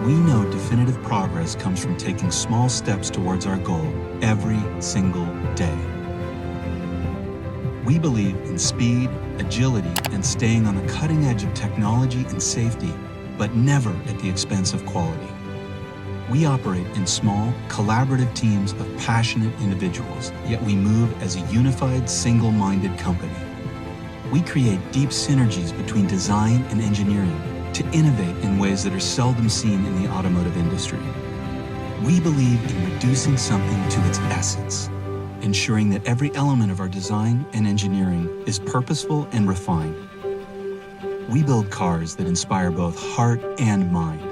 we know definitive progress comes from taking small steps towards our goal every single day. We believe in speed, agility, and staying on the cutting edge of technology and safety, but never at the expense of quality. We operate in small, collaborative teams of passionate individuals, yet we move as a unified, single-minded company. We create deep synergies between design and engineering to innovate in ways that are seldom seen in the automotive industry. We believe in reducing something to its essence, ensuring that every element of our design and engineering is purposeful and refined. We build cars that inspire both heart and mind,